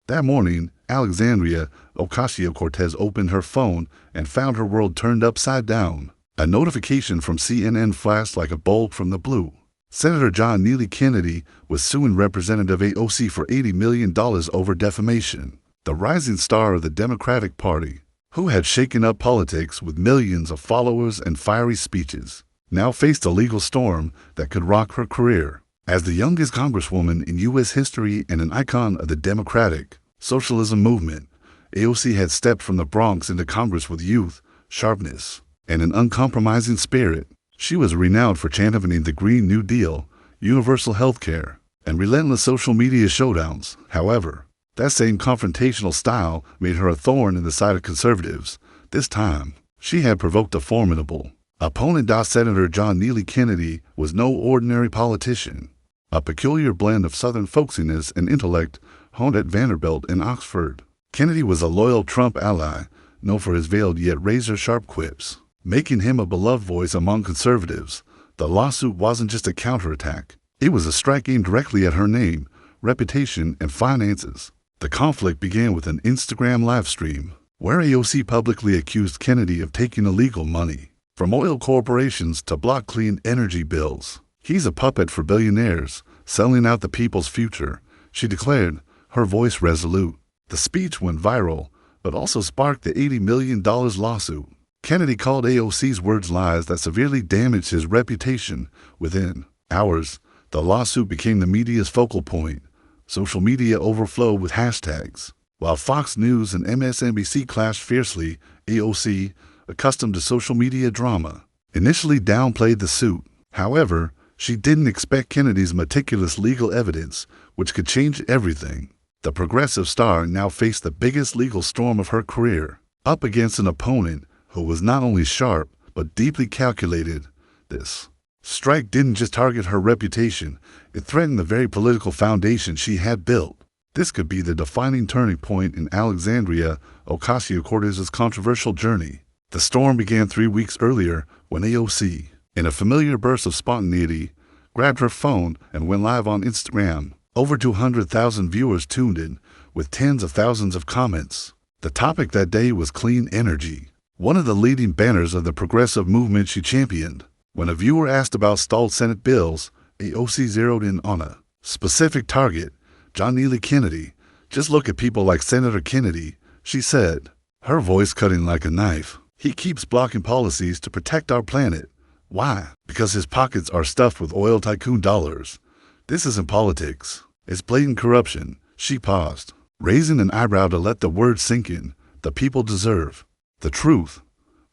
That morning, Alexandria Ocasio-Cortez opened her phone and found her world turned upside down. A notification from CNN flashed like a bolt from the blue. Senator John Neely Kennedy was suing Representative AOC for $80 million over defamation. The rising star of the Democratic Party, who had shaken up politics with millions of followers and fiery speeches, now faced a legal storm that could rock her career. As the youngest congresswoman in U.S. history and an icon of the democratic socialism movement, AOC had stepped from the Bronx into Congress with youth, sharpness, and an uncompromising spirit. She was renowned for championing the Green New Deal, universal health care, and relentless social media showdowns. However, that same confrontational style made her a thorn in the side of conservatives. This time, she had provoked a formidable opponent. Senator John Neely Kennedy was no ordinary politician. A peculiar blend of Southern folksiness and intellect honed at Vanderbilt and Oxford. Kennedy was a loyal Trump ally, known for his veiled yet razor-sharp quips, making him a beloved voice among conservatives. The lawsuit wasn't just a counterattack. It was a strike aimed directly at her name, reputation, and finances. The conflict began with an Instagram live stream, where AOC publicly accused Kennedy of taking illegal money from oil corporations to block clean energy bills. He's a puppet for billionaires, selling out the people's future, she declared, her voice resolute. The speech went viral, but also sparked the $80 million lawsuit. Kennedy called AOC's words lies that severely damaged his reputation. Within hours, the lawsuit became the media's focal point. Social media overflowed with hashtags. While Fox News and MSNBC clashed fiercely, AOC, accustomed to social media drama, initially downplayed the suit. However, she didn't expect Kennedy's meticulous legal evidence, which could change everything. The progressive star now faced the biggest legal storm of her career, up against an opponent who was not only sharp, but deeply calculated. This strike didn't just target her reputation, it threatened the very political foundation she had built. This could be the defining turning point in Alexandria Ocasio-Cortez's controversial journey. The storm began 3 weeks earlier when AOC, in a familiar burst of spontaneity, grabbed her phone and went live on Instagram. Over 200,000 viewers tuned in, with tens of thousands of comments. The topic that day was clean energy, one of the leading banners of the progressive movement she championed. When a viewer asked about stalled Senate bills, AOC zeroed in on a specific target, John Neely Kennedy. Just look at people like Senator Kennedy, she said, her voice cutting like a knife. He keeps blocking policies to protect our planet. Why? Because his pockets are stuffed with oil tycoon dollars. This isn't politics. It's blatant corruption. She paused, raising an eyebrow to let the words sink in. The people deserve the truth.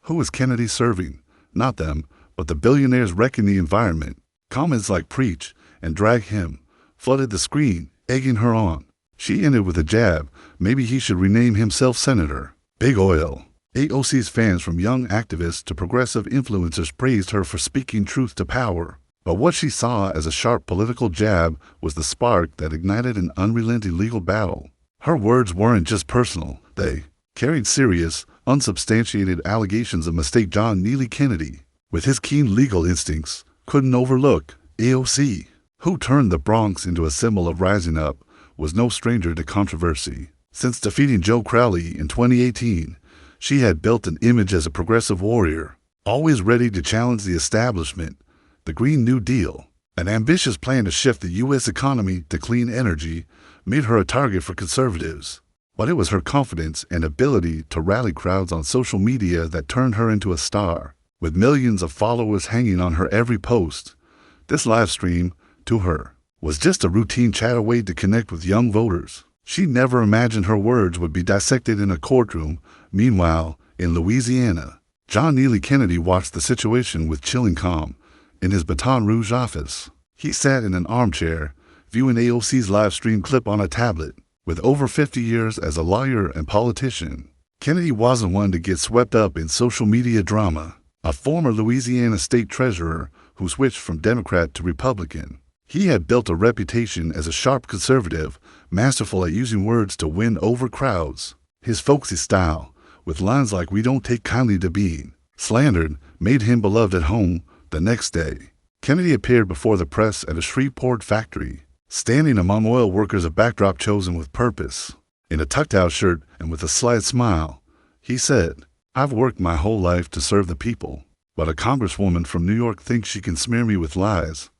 Who is Kennedy serving? Not them, but the billionaires wrecking the environment. Comments like preach and drag him flooded the screen, egging her on. She ended with a jab. Maybe he should rename himself Senator. Big Oil. AOC's fans, from young activists to progressive influencers, praised her for speaking truth to power. But what she saw as a sharp political jab was the spark that ignited an unrelenting legal battle. Her words weren't just personal. They carried serious, unsubstantiated allegations of mistake. John Neely Kennedy, with his keen legal instincts, couldn't overlook. AOC, who turned the Bronx into a symbol of rising up, was no stranger to controversy. Since defeating Joe Crowley in 2018, she had built an image as a progressive warrior, always ready to challenge the establishment. The Green New Deal, an ambitious plan to shift the U.S. economy to clean energy, made her a target for conservatives. But it was her confidence and ability to rally crowds on social media that turned her into a star, with millions of followers hanging on her every post. This live stream, to her, was just a routine chat away to connect with young voters. She never imagined her words would be dissected in a courtroom. Meanwhile, in Louisiana, John Neely Kennedy watched the situation with chilling calm. In his Baton Rouge office, he sat in an armchair, viewing AOC's live stream clip on a tablet. With over 50 years as a lawyer and politician, Kennedy wasn't one to get swept up in social media drama. A former Louisiana state treasurer who switched from Democrat to Republican, he had built a reputation as a sharp conservative, masterful at using words to win over crowds. His folksy style, with lines like "we don't take kindly to being slandered," made him beloved at home. The next day, Kennedy appeared before the press at a Shreveport factory, standing among oil workers, a backdrop chosen with purpose. In a tucked-out shirt and with a slight smile, he said, "I've worked my whole life to serve the people, but a congresswoman from New York thinks she can smear me with lies.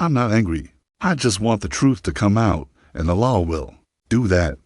I'm not angry. I just want the truth to come out, and the law will do that."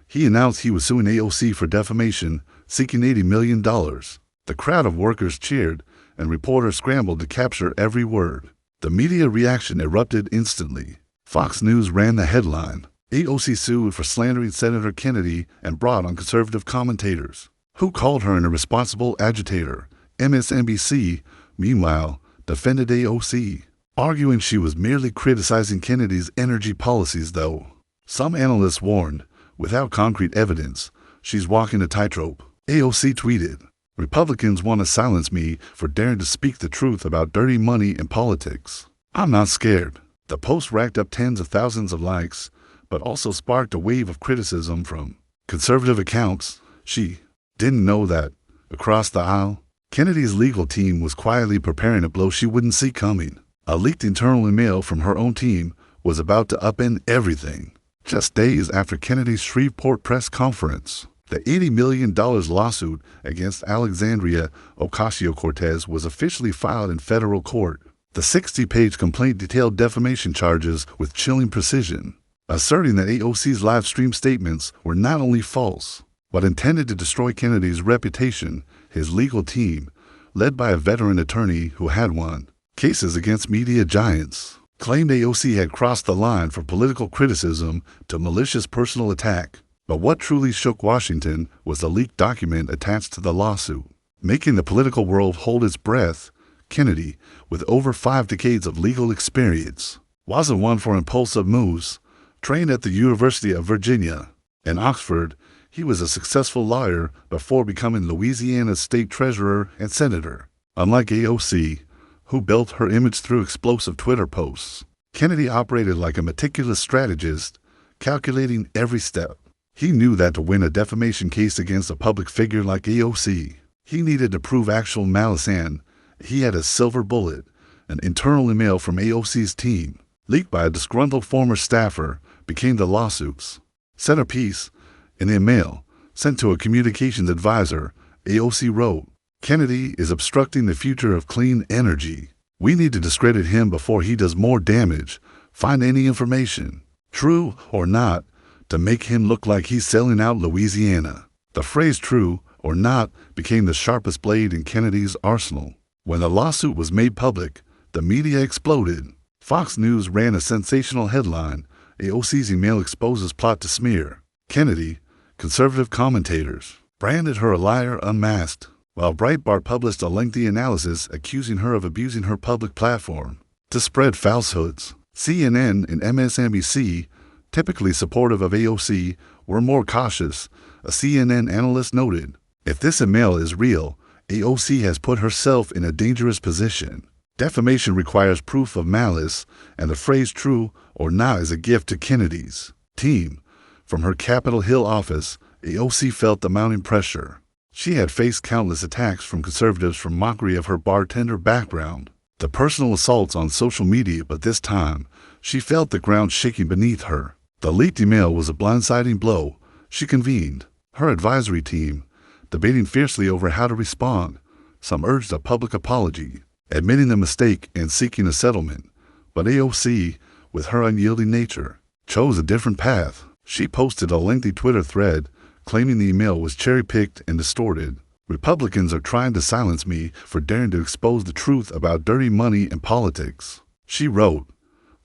He announced he was suing AOC for defamation, seeking $80 million. The crowd of workers cheered, and reporters scrambled to capture every word. The media reaction erupted instantly. Fox News ran the headline, "AOC sued for slandering Senator Kennedy," and brought on conservative commentators, who called her an irresponsible agitator. MSNBC, meanwhile, defended AOC, arguing she was merely criticizing Kennedy's energy policies, though. Some analysts warned, without concrete evidence, she's walking a tightrope. AOC tweeted, "Republicans want to silence me for daring to speak the truth about dirty money and politics. I'm not scared." The post racked up tens of thousands of likes, but also sparked a wave of criticism from conservative accounts. She didn't know that, across the aisle, Kennedy's legal team was quietly preparing a blow she wouldn't see coming. A leaked internal email from her own team was about to upend everything. Just days after Kennedy's Shreveport press conference, the $80 million lawsuit against Alexandria Ocasio-Cortez was officially filed in federal court. The 60-page complaint detailed defamation charges with chilling precision, asserting that AOC's live stream statements were not only false, but intended to destroy Kennedy's reputation. His legal team, led by a veteran attorney who had won cases against media giants, claimed AOC had crossed the line from political criticism to malicious personal attack. But what truly shook Washington was the leaked document attached to the lawsuit, making the political world hold its breath. Kennedy, with over 5 decades of legal experience, wasn't one for impulsive moves. Trained at the University of Virginia and Oxford, he was a successful lawyer before becoming Louisiana's state treasurer and senator. Unlike AOC, who built her image through explosive Twitter posts, Kennedy operated like a meticulous strategist, calculating every step. He knew that to win a defamation case against a public figure like AOC, he needed to prove actual malice, and he had a silver bullet: an internal email from AOC's team, leaked by a disgruntled former staffer, became the lawsuit's centerpiece. In the email, sent to a communications advisor, AOC wrote, "Kennedy is obstructing the future of clean energy. We need to discredit him before he does more damage. Find any information, true or not, to make him look like he's selling out Louisiana." The phrase "true or not" became the sharpest blade in Kennedy's arsenal. When the lawsuit was made public, the media exploded. Fox News ran a sensational headline, "AOC's email exposes plot to smear Kennedy." Conservative commentators branded her a liar unmasked, while Breitbart published a lengthy analysis accusing her of abusing her public platform to spread falsehoods. CNN and MSNBC, typically supportive of AOC, were more cautious. A CNN analyst noted, "If this email is real, AOC has put herself in a dangerous position. Defamation requires proof of malice, and the phrase 'true or not' is a gift to Kennedy's team." From her Capitol Hill office, AOC felt the mounting pressure. She had faced countless attacks from conservatives for mockery of her bartender background, the personal assaults on social media, but this time, she felt the ground shaking beneath her. The leaked email was a blindsiding blow. She convened her advisory team, debating fiercely over how to respond. Some urged a public apology, admitting the mistake and seeking a settlement. But AOC, with her unyielding nature, chose a different path. She posted a lengthy Twitter thread claiming the email was cherry-picked and distorted. "Republicans are trying to silence me for daring to expose the truth about dirty money and politics," she wrote.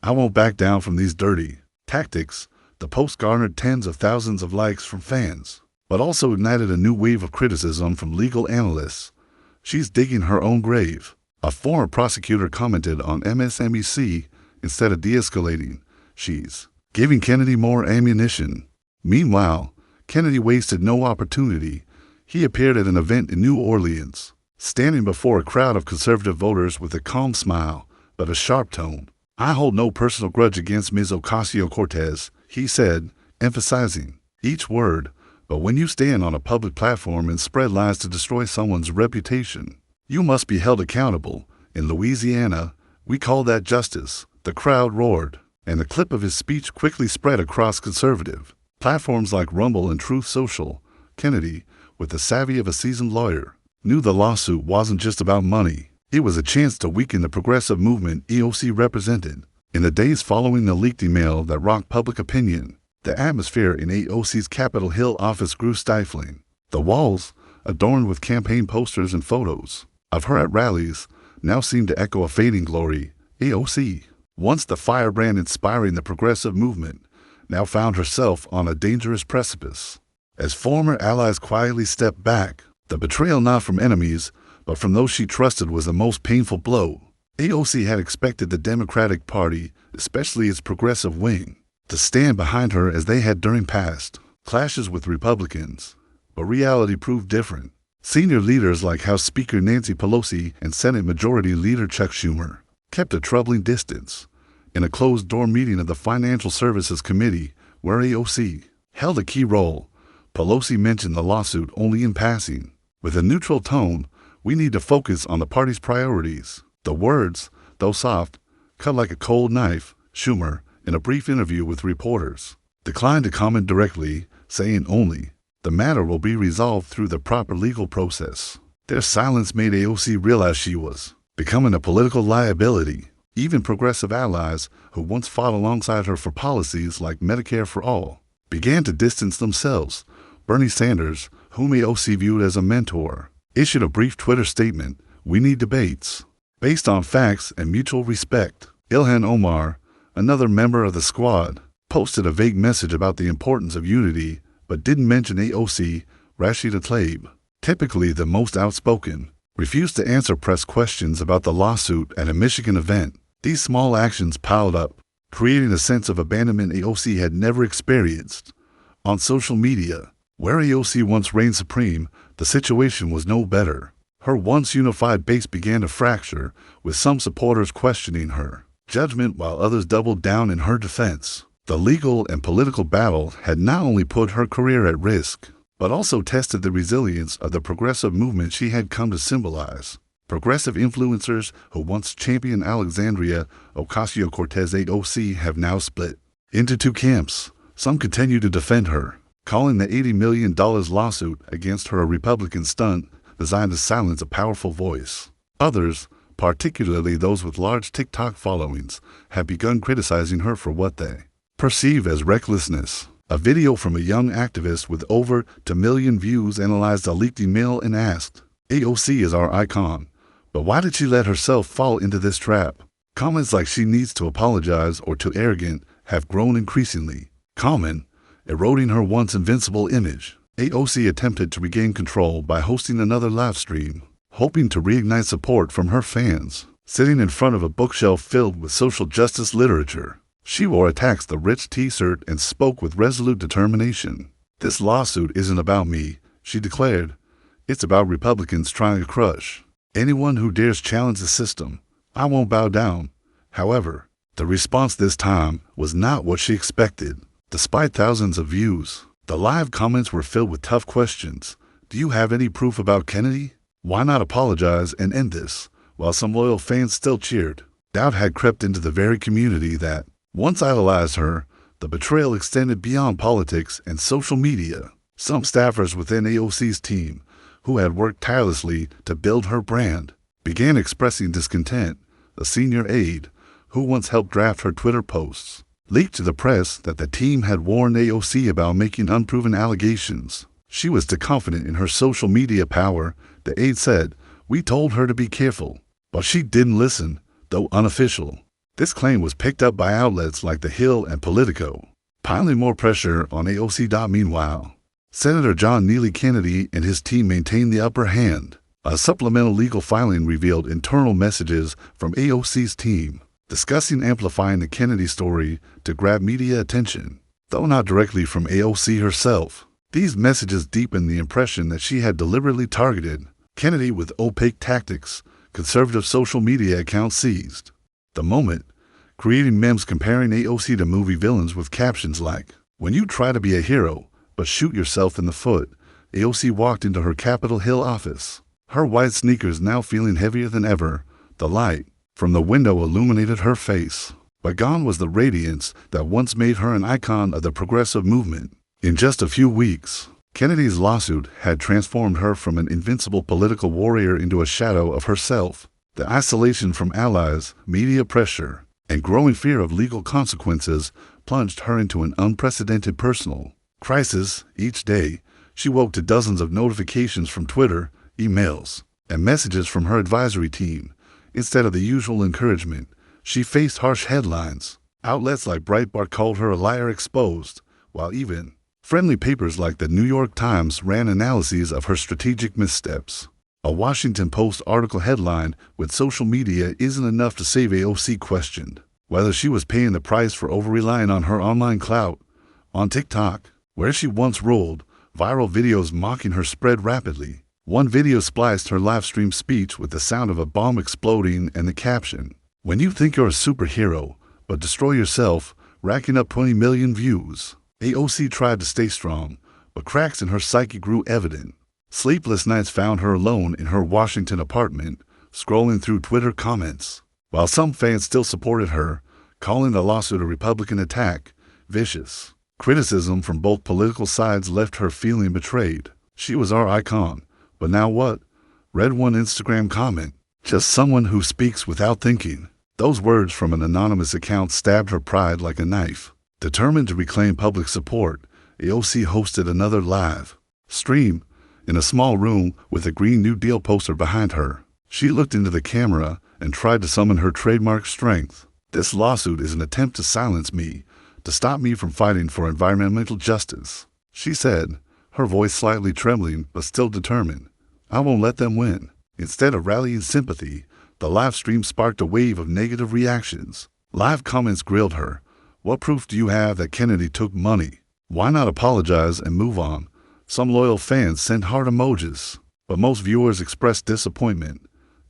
"I won't back down from these dirty tactics." The post garnered tens of thousands of likes from fans, but also ignited a new wave of criticism from legal analysts. "She's digging her own grave," a former prosecutor commented on MSNBC. "Instead of de-escalating, she's giving Kennedy more ammunition." Meanwhile, Kennedy wasted no opportunity. He appeared at an event in New Orleans, standing before a crowd of conservative voters with a calm smile, but a sharp tone. "I hold no personal grudge against Ms. Ocasio-Cortez," he said, emphasizing each word. "But when you stand on a public platform and spread lies to destroy someone's reputation, you must be held accountable. In Louisiana, we call that justice." The crowd roared, and the clip of his speech quickly spread across conservative Platforms like Rumble and Truth Social, Kennedy, with the savvy of a seasoned lawyer, knew the lawsuit wasn't just about money. It was a chance to weaken the progressive movement AOC represented. In the days following the leaked email that rocked public opinion, the atmosphere in AOC's Capitol Hill office grew stifling. The walls, adorned with campaign posters and photos of her at rallies, now seemed to echo a fading glory. AOC, once the firebrand inspiring the progressive movement, now found herself on a dangerous precipice. As former allies quietly stepped back, the betrayal not from enemies, but from those she trusted was the most painful blow. AOC had expected the Democratic Party, especially its progressive wing, to stand behind her as they had during past clashes with Republicans. But reality proved different. Senior leaders like House Speaker Nancy Pelosi and Senate Majority Leader Chuck Schumer kept a troubling distance. In a closed-door meeting of the Financial Services Committee, where AOC held a key role, Pelosi mentioned the lawsuit only in passing. With a neutral tone, "We need to focus on the party's priorities." The words, though soft, cut like a cold knife. Schumer, in a brief interview with reporters, declined to comment directly, saying only, "The matter will be resolved through the proper legal process." Their silence made AOC realize she was becoming a political liability. Even progressive allies, who once fought alongside her for policies like Medicare for All, began to distance themselves. Bernie Sanders, whom AOC viewed as a mentor, issued a brief Twitter statement, "We need debates based on facts and mutual respect." Ilhan Omar, another member of the squad, posted a vague message about the importance of unity, but didn't mention AOC. Rashida Tlaib, typically the most outspoken, refused to answer press questions about the lawsuit at a Michigan event. These small actions piled up, creating a sense of abandonment AOC had never experienced. On social media, where AOC once reigned supreme, the situation was no better. Her once unified base began to fracture, with some supporters questioning her judgment while others doubled down in her defense. The legal and political battle had not only put her career at risk, but also tested the resilience of the progressive movement she had come to symbolize. Progressive influencers who once championed Alexandria Ocasio-Cortez AOC have now split into two camps. Some continue to defend her, calling the $80 million lawsuit against her a Republican stunt designed to silence a powerful voice. Others, particularly those with large TikTok followings, have begun criticizing her for what they perceive as recklessness. A video from a young activist with over 2 million views analyzed a leaked email and asked, "AOC is our icon, but why did she let herself fall into this trap?" Comments like "she needs to apologize" or "too arrogant" have grown increasingly common, eroding her once invincible image. AOC attempted to regain control by hosting another live stream, hoping to reignite support from her fans. Sitting in front of a bookshelf filled with social justice literature, she wore a Tax the Rich t-shirt and spoke with resolute determination. "This lawsuit isn't about me," she declared. "It's about Republicans trying to crush anyone who dares challenge the system. I won't bow down." However, the response this time was not what she expected. Despite thousands of views, the live comments were filled with tough questions. "Do you have any proof about Kennedy? Why not apologize and end this?" While some loyal fans still cheered, doubt had crept into the very community that once idolized her. The betrayal extended beyond politics and social media. Some staffers within AOC's team, who had worked tirelessly to build her brand, began expressing discontent. A senior aide, who once helped draft her Twitter posts, leaked to the press that the team had warned AOC about making unproven allegations. She was too confident in her social media power, the aide said. "We told her to be careful, but she didn't listen," though unofficial. This claim was picked up by outlets like The Hill and Politico, piling more pressure on AOC. Meanwhile, Senator John Neely Kennedy and his team maintained the upper hand. A supplemental legal filing revealed internal messages from AOC's team, discussing amplifying the Kennedy story to grab media attention, though not directly from AOC herself. These messages deepened the impression that she had deliberately targeted Kennedy with opaque tactics. Conservative social media accounts seized the moment, creating memes comparing AOC to movie villains with captions like, "When you try to be a hero, but shoot yourself in the foot." AOC walked into her Capitol Hill office, her white sneakers now feeling heavier than ever. The light from the window illuminated her face, but gone was the radiance that once made her an icon of the progressive movement. In just a few weeks, Kennedy's lawsuit had transformed her from an invincible political warrior into a shadow of herself. The isolation from allies, media pressure, and growing fear of legal consequences plunged her into an unprecedented personal crisis. Each day, she woke to dozens of notifications from Twitter, emails, and messages from her advisory team. Instead of the usual encouragement, she faced harsh headlines. Outlets like Breitbart called her a liar exposed, while even friendly papers like the New York Times ran analyses of her strategic missteps. A Washington Post article headline, "With social media isn't enough to save AOC," questioned whether she was paying the price for over-relying on her online clout. On TikTok, where she once ruled, viral videos mocking her spread rapidly. One video spliced her live-stream speech with the sound of a bomb exploding and the caption, "When you think you're a superhero, but destroy yourself," racking up 20 million views. AOC tried to stay strong, but cracks in her psyche grew evident. Sleepless nights found her alone in her Washington apartment, scrolling through Twitter comments. While some fans still supported her, calling the lawsuit a Republican attack, vicious criticism from both political sides left her feeling betrayed. "She was our icon, but now what?" read one Instagram comment. "Just someone who speaks without thinking." Those words from an anonymous account stabbed her pride like a knife. Determined to reclaim public support, AOC hosted another live stream in a small room with a Green New Deal poster behind her. She looked into the camera and tried to summon her trademark strength. "This lawsuit is an attempt to silence me, to stop me from fighting for environmental justice," she said, her voice slightly trembling but still determined. "I won't let them win." Instead of rallying sympathy, the live stream sparked a wave of negative reactions. Live comments grilled her. "What proof do you have that Kennedy took money? Why not apologize and move on?" Some loyal fans sent heart emojis, but most viewers expressed disappointment.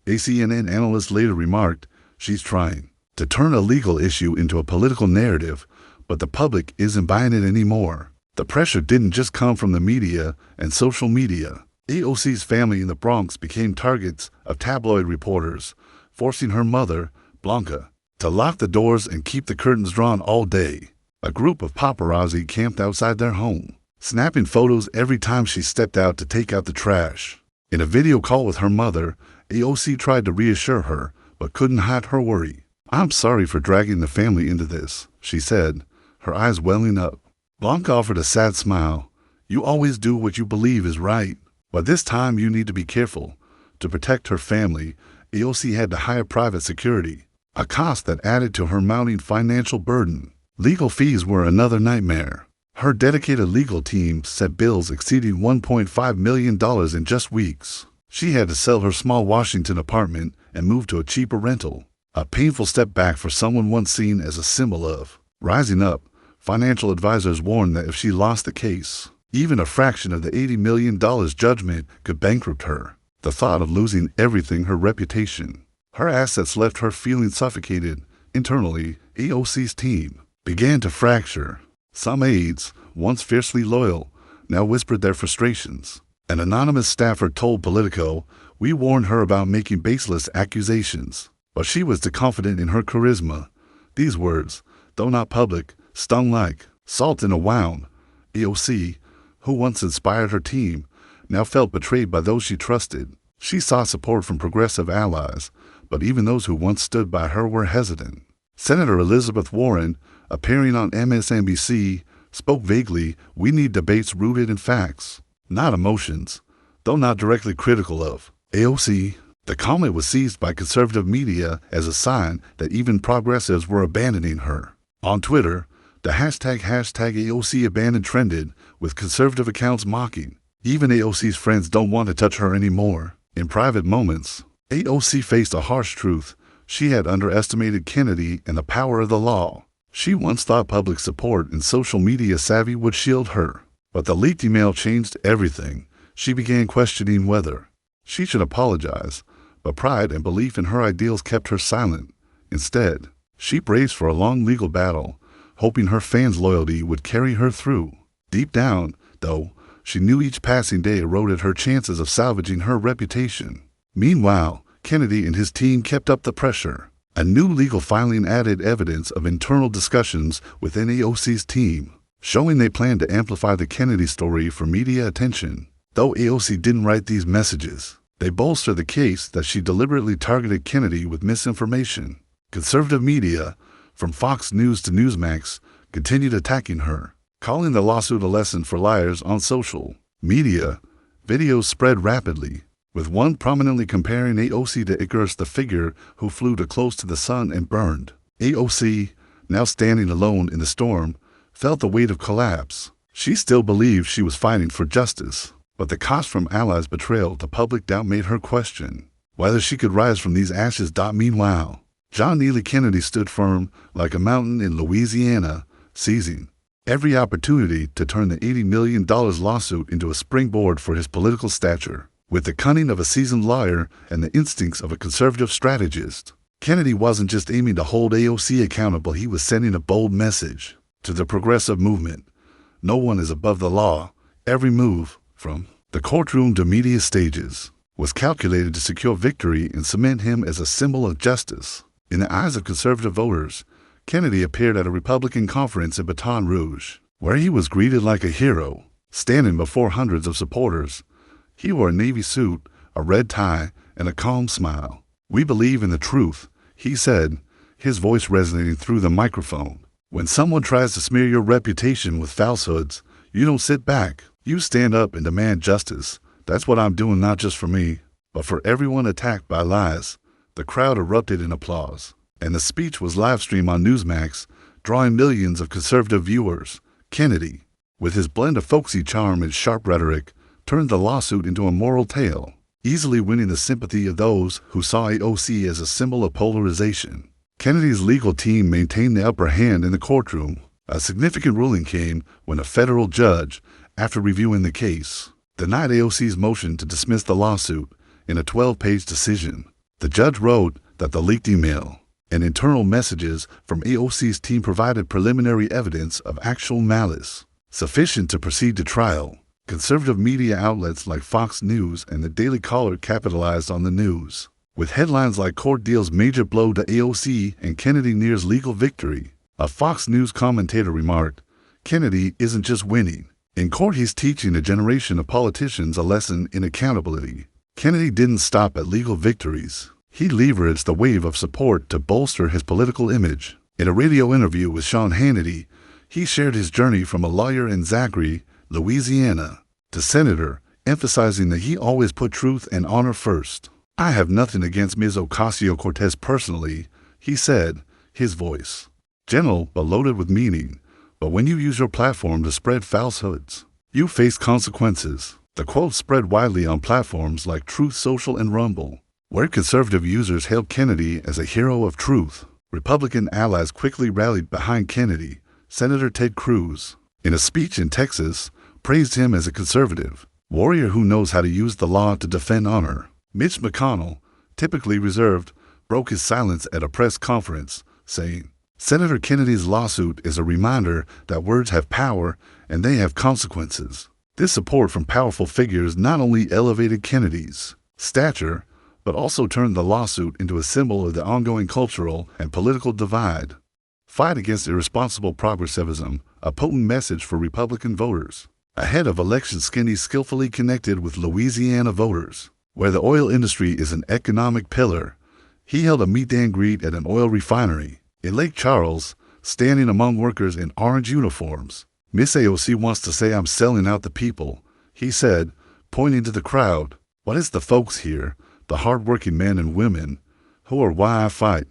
A CNN analyst later remarked, "She's trying to turn a legal issue into a political narrative, but the public isn't buying it anymore." The pressure didn't just come from the media and social media. AOC's family in the Bronx became targets of tabloid reporters, forcing her mother, Blanca, to lock the doors and keep the curtains drawn all day. A group of paparazzi camped outside their home, snapping photos every time she stepped out to take out the trash. In a video call with her mother, AOC tried to reassure her, but couldn't hide her worry. "I'm sorry for dragging the family into this," she said, her eyes welling up. Blanca offered a sad smile. "You always do what you believe is right, but this time you need to be careful." To protect her family, AOC had to hire private security, a cost that added to her mounting financial burden. Legal fees were another nightmare. Her dedicated legal team set bills exceeding $1.5 million in just weeks. She had to sell her small Washington apartment and move to a cheaper rental, a painful step back for someone once seen as a symbol of rising up. Financial advisors warned that if she lost the case, even a fraction of the $80 million judgment could bankrupt her. The thought of losing everything, her reputation, her assets, left her feeling suffocated. Internally, AOC's team began to fracture. Some aides, once fiercely loyal, now whispered their frustrations. An anonymous staffer told Politico, "We warned her about making baseless accusations, but she was too confident in her charisma." These words, though not public, stung like salt in a wound. AOC, who once inspired her team, now felt betrayed by those she trusted. She saw support from progressive allies, but even those who once stood by her were hesitant. Senator Elizabeth Warren, appearing on MSNBC, spoke vaguely, "We need debates rooted in facts, not emotions," though not directly critical of AOC. The comment was seized by conservative media as a sign that even progressives were abandoning her. On Twitter, the hashtag AOC abandoned trended, with conservative accounts mocking, "Even AOC's friends don't want to touch her anymore." In private moments, AOC faced a harsh truth. She had underestimated Kennedy and the power of the law. She once thought public support and social media savvy would shield her. But the leaked email changed everything. She began questioning whether she should apologize, but pride and belief in her ideals kept her silent. Instead, she braced for a long legal battle, hoping her fans' loyalty would carry her through. Deep down, though, she knew each passing day eroded her chances of salvaging her reputation. Meanwhile, Kennedy and his team kept up the pressure. A new legal filing added evidence of internal discussions within AOC's team. showing they planned to amplify the Kennedy story for media attention. Though AOC didn't write these messages, they bolster the case that she deliberately targeted Kennedy with misinformation. Conservative media, from Fox News to Newsmax, continued attacking her, calling the lawsuit a lesson for liars on social media. Videos spread rapidly, with one prominently comparing AOC to Icarus, the figure who flew too close to the sun and burned. AOC, now standing alone in the storm, felt the weight of collapse. She still believed she was fighting for justice, but the cost from allies' betrayal to public doubt made her question whether she could rise from these ashes. Meanwhile, John Neely Kennedy stood firm like a mountain in Louisiana, seizing every opportunity to turn the $80 million lawsuit into a springboard for his political stature. With the cunning of a seasoned lawyer and the instincts of a conservative strategist, Kennedy wasn't just aiming to hold AOC accountable, he was sending a bold message to the progressive movement. No one is above the law. Every move, from the courtroom to media stages, was calculated to secure victory and cement him as a symbol of justice. In the eyes of conservative voters, Kennedy appeared at a Republican conference in Baton Rouge, where he was greeted like a hero, standing before hundreds of supporters. He wore a navy suit, a red tie, and a calm smile. "We believe in the truth," he said, his voice resonating through the microphone. "When someone tries to smear your reputation with falsehoods, you don't sit back. You stand up and demand justice. That's what I'm doing, not just for me, but for everyone attacked by lies." The crowd erupted in applause, and the speech was live-streamed on Newsmax, drawing millions of conservative viewers. Kennedy, with his blend of folksy charm and sharp rhetoric, turned the lawsuit into a moral tale, easily winning the sympathy of those who saw AOC as a symbol of polarization. Kennedy's legal team maintained the upper hand in the courtroom. A significant ruling came when a federal judge, after reviewing the case, denied AOC's motion to dismiss the lawsuit in a 12-page decision. The judge wrote that the leaked email and internal messages from AOC's team provided preliminary evidence of actual malice, sufficient to proceed to trial. Conservative media outlets like Fox News and the Daily Caller capitalized on the news, with headlines like "Court Deals Major Blow to AOC" and "Kennedy Nears Legal Victory." A Fox News commentator remarked, "Kennedy isn't just winning. In court, he's teaching a generation of politicians a lesson in accountability." Kennedy didn't stop at legal victories. He leveraged the wave of support to bolster his political image. In a radio interview with Sean Hannity, he shared his journey from a lawyer in Zachary, Louisiana, to senator, emphasizing that he always put truth and honor first. "I have nothing against Ms. Ocasio-Cortez personally," he said, his voice gentle but loaded with meaning. "But when you use your platform to spread falsehoods, you face consequences." The quote spread widely on platforms like Truth Social and Rumble, where conservative users hailed Kennedy as a hero of truth. Republican allies quickly rallied behind Kennedy. Senator Ted Cruz, in a speech in Texas, praised him as a conservative warrior who knows how to use the law to defend honor. Mitch McConnell, typically reserved, broke his silence at a press conference, saying, "Senator Kennedy's lawsuit is a reminder that words have power and they have consequences." This support from powerful figures not only elevated Kennedy's stature, but also turned the lawsuit into a symbol of the ongoing cultural and political divide. Fight against irresponsible progressivism, a potent message for Republican voters. Ahead of elections, Kennedy skillfully connected with Louisiana voters, where the oil industry is an economic pillar. He held a meet and greet at an oil refinery in Lake Charles, standing among workers in orange uniforms. "Miss AOC wants to say I'm selling out the people," he said, pointing to the crowd. "But it's the folks here, the hard-working men and women, who are why I fight.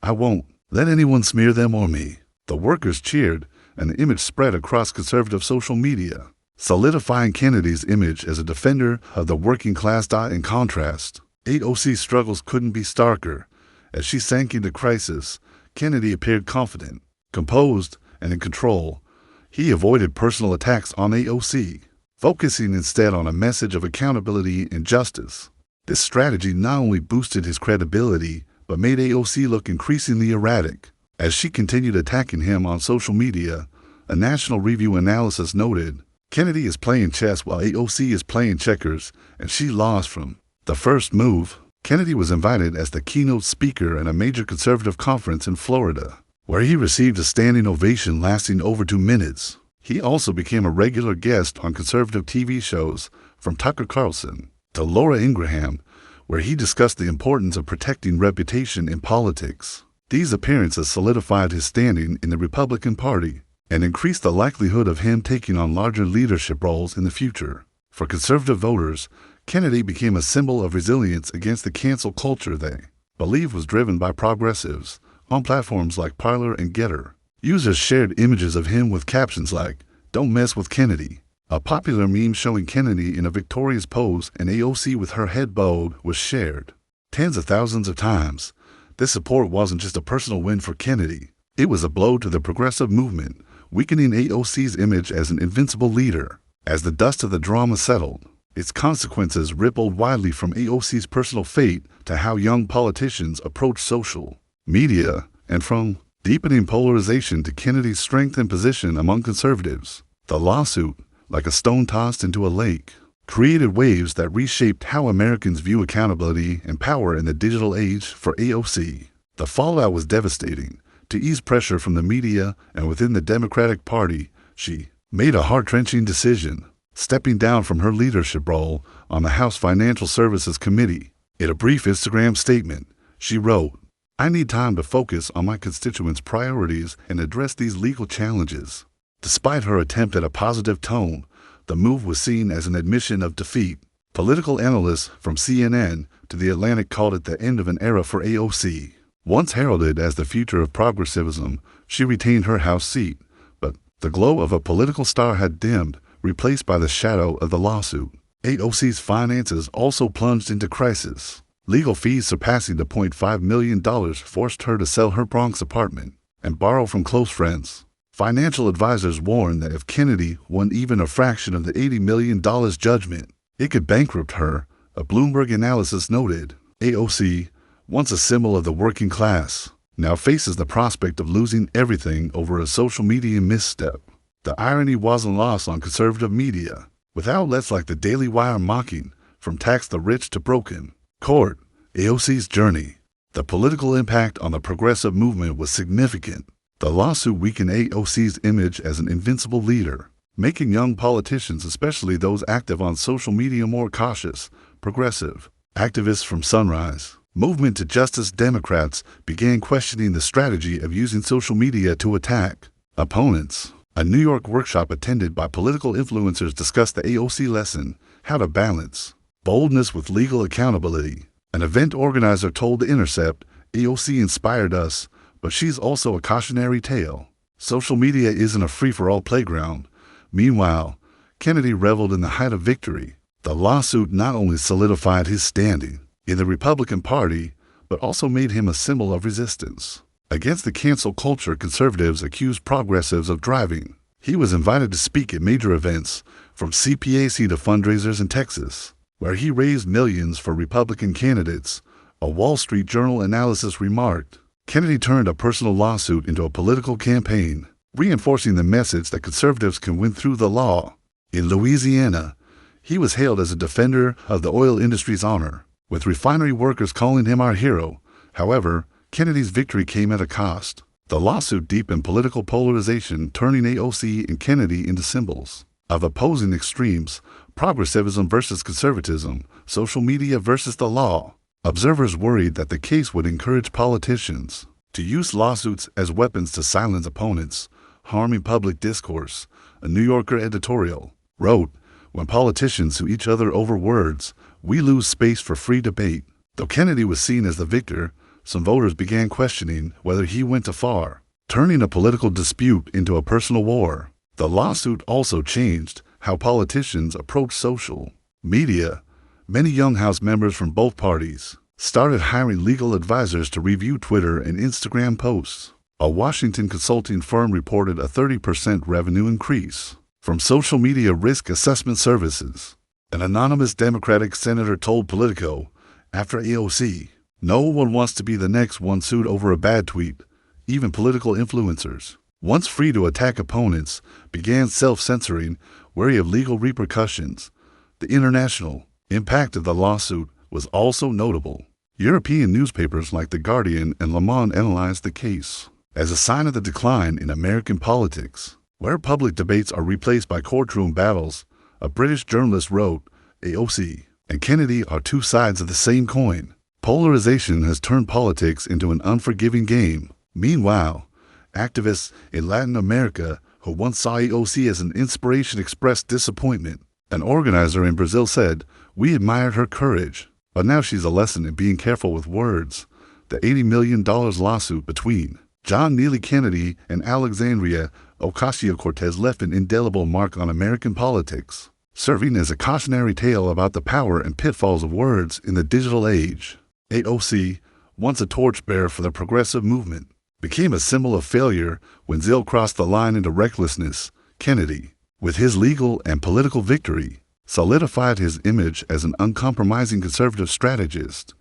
I won't let anyone smear them or me." The workers cheered, and the image spread across conservative social media, solidifying Kennedy's image as a defender of the working class. In contrast, AOC's struggles couldn't be starker. As she sank into crisis, Kennedy appeared confident, composed, and in control. He avoided personal attacks on AOC, focusing instead on a message of accountability and justice. This strategy not only boosted his credibility, but made AOC look increasingly erratic. As she continued attacking him on social media, a National Review analysis noted, "Kennedy is playing chess while AOC is playing checkers, and she lost from the first move." Kennedy was invited as the keynote speaker at a major conservative conference in Florida, where he received a standing ovation lasting over 2 minutes. He also became a regular guest on conservative TV shows, from Tucker Carlson to Laura Ingraham, where he discussed the importance of protecting reputation in politics. These appearances solidified his standing in the Republican Party and increased the likelihood of him taking on larger leadership roles in the future. For conservative voters, Kennedy became a symbol of resilience against the cancel culture they believe was driven by progressives. On platforms like Parler and Getter, users shared images of him with captions like, "Don't mess with Kennedy." A popular meme showing Kennedy in a victorious pose and AOC with her head bowed was shared tens of thousands of times. This support wasn't just a personal win for Kennedy. It was a blow to the progressive movement, weakening AOC's image as an invincible leader. As the dust of the drama settled, its consequences rippled widely from AOC's personal fate to how young politicians approach social media, and from deepening polarization to Kennedy's strength and position among conservatives. The lawsuit, like a stone tossed into a lake, created waves that reshaped how Americans view accountability and power in the digital age. For AOC, the fallout was devastating. To ease pressure from the media and within the Democratic Party, she made a heart-wrenching decision, stepping down from her leadership role on the House Financial Services Committee. In a brief Instagram statement, she wrote, "I need time to focus on my constituents' priorities and address these legal challenges." Despite her attempt at a positive tone, the move was seen as an admission of defeat. Political analysts from CNN to The Atlantic called it the end of an era for AOC. Once heralded as the future of progressivism, she retained her House seat, but the glow of a political star had dimmed, replaced by the shadow of the lawsuit. AOC's finances also plunged into crisis. Legal fees surpassing the $0.5 million forced her to sell her Bronx apartment and borrow from close friends. Financial advisors warned that if Kennedy won even a fraction of the $80 million judgment, it could bankrupt her. A Bloomberg analysis noted, AOC, once a symbol of the working class, now faces the prospect of losing everything over a social media misstep. The irony wasn't lost on conservative media, with outlets like the Daily Wire mocking, "From tax the rich to broken court, AOC's journey." The political impact on the progressive movement was significant. The lawsuit weakened AOC's image as an invincible leader, making young politicians, especially those active on social media, more cautious. Progressive activists from Sunrise Movement to Justice Democrats began questioning the strategy of using social media to attack opponents. A New York workshop attended by political influencers discussed the AOC lesson, how to balance boldness with legal accountability. An event organizer told The Intercept, "AOC inspired us, but she's also a cautionary tale. Social media isn't a free-for-all playground." Meanwhile, Kennedy reveled in the height of victory. The lawsuit not only solidified his standing in the Republican Party, but also made him a symbol of resistance against the cancel culture conservatives accused progressives of driving. He was invited to speak at major events, from CPAC to fundraisers in Texas, where he raised millions for Republican candidates. A Wall Street Journal analysis remarked, Kennedy turned a personal lawsuit into a political campaign, reinforcing the message that conservatives can win through the law. In Louisiana, he was hailed as a defender of the oil industry's honor, with refinery workers calling him our hero. However, Kennedy's victory came at a cost. The lawsuit deepened political polarization, turning AOC and Kennedy into symbols of opposing extremes: progressivism versus conservatism, social media versus the law. Observers worried that the case would encourage politicians to use lawsuits as weapons to silence opponents, harming public discourse. A New Yorker editorial wrote, "When politicians sue each other over words, we lose space for free debate." Though Kennedy was seen as the victor, some voters began questioning whether he went too far, turning a political dispute into a personal war. The lawsuit also changed how politicians approach social media. Many young House members from both parties started hiring legal advisors to review Twitter and Instagram posts. A Washington consulting firm reported a 30% revenue increase from social media risk assessment services. An anonymous Democratic senator told Politico, after AOC, "No one wants to be the next one sued over a bad tweet." Even political influencers, once free to attack opponents, began self-censoring, wary of legal repercussions. The international impact of the lawsuit was also notable. European newspapers like The Guardian and Le Monde analyzed the case as a sign of the decline in American politics. Where public debates are replaced by courtroom battles, a British journalist wrote, AOC and Kennedy are two sides of the same coin. Polarization has turned politics into an unforgiving game. Meanwhile, activists in Latin America who once saw AOC as an inspiration expressed disappointment. An organizer in Brazil said, "We admired her courage, but now she's a lesson in being careful with words." The $80 million lawsuit between John Neely Kennedy and Alexandria Ocasio-Cortez left an indelible mark on American politics, serving as a cautionary tale about the power and pitfalls of words in the digital age. AOC, once a torchbearer for the progressive movement, became a symbol of failure when Zill crossed the line into recklessness. Kennedy, with his legal and political victory, solidified his image as an uncompromising conservative strategist.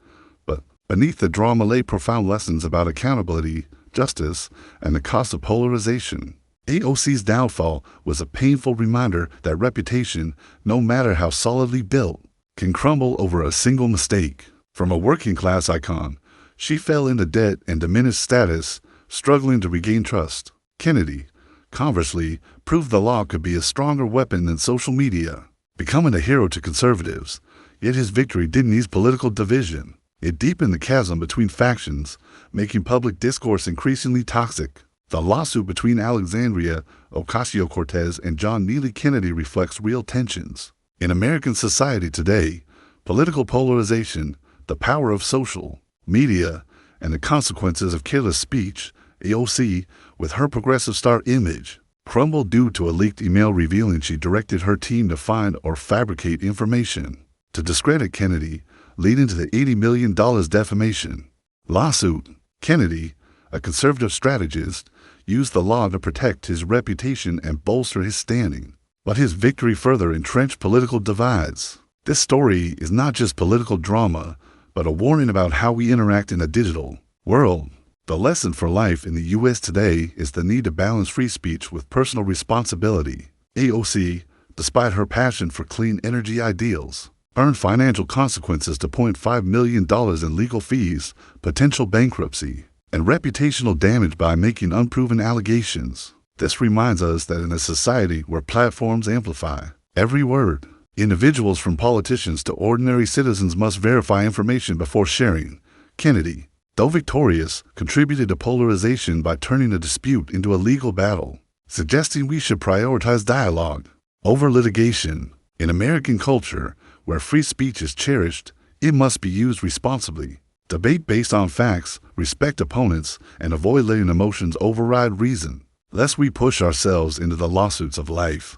But beneath the drama lay profound lessons about accountability, justice, and the cost of polarization. AOC's downfall was a painful reminder that reputation, no matter how solidly built, can crumble over a single mistake. From a working-class icon, she fell into debt and diminished status, struggling to regain trust. Kennedy, conversely, proved the law could be a stronger weapon than social media, becoming a hero to conservatives. Yet his victory didn't ease political division. It deepened the chasm between factions, making public discourse increasingly toxic. The lawsuit between Alexandria Ocasio-Cortez and John Neely Kennedy reflects real tensions. In American society today, political polarization, the power of social media, and the consequences of careless speech, AOC, with her progressive star image, crumbled due to a leaked email revealing she directed her team to find or fabricate information to discredit Kennedy, leading to the $80 million defamation lawsuit. Kennedy, a conservative strategist, used the law to protect his reputation and bolster his standing. But his victory further entrenched political divides. This story is not just political drama, but a warning about how we interact in a digital world. The lesson for life in the U.S. today is the need to balance free speech with personal responsibility. AOC, despite her passion for clean energy ideals, earned financial consequences to $0.5 million in legal fees, potential bankruptcy, and reputational damage by making unproven allegations. This reminds us that in a society where platforms amplify every word, individuals from politicians to ordinary citizens must verify information before sharing. Kennedy, though victorious, contributed to polarization by turning a dispute into a legal battle, suggesting we should prioritize dialogue over litigation. In American culture, where free speech is cherished, it must be used responsibly. Debate based on facts, respect opponents, and avoid letting emotions override reason, lest we push ourselves into the lawsuits of life.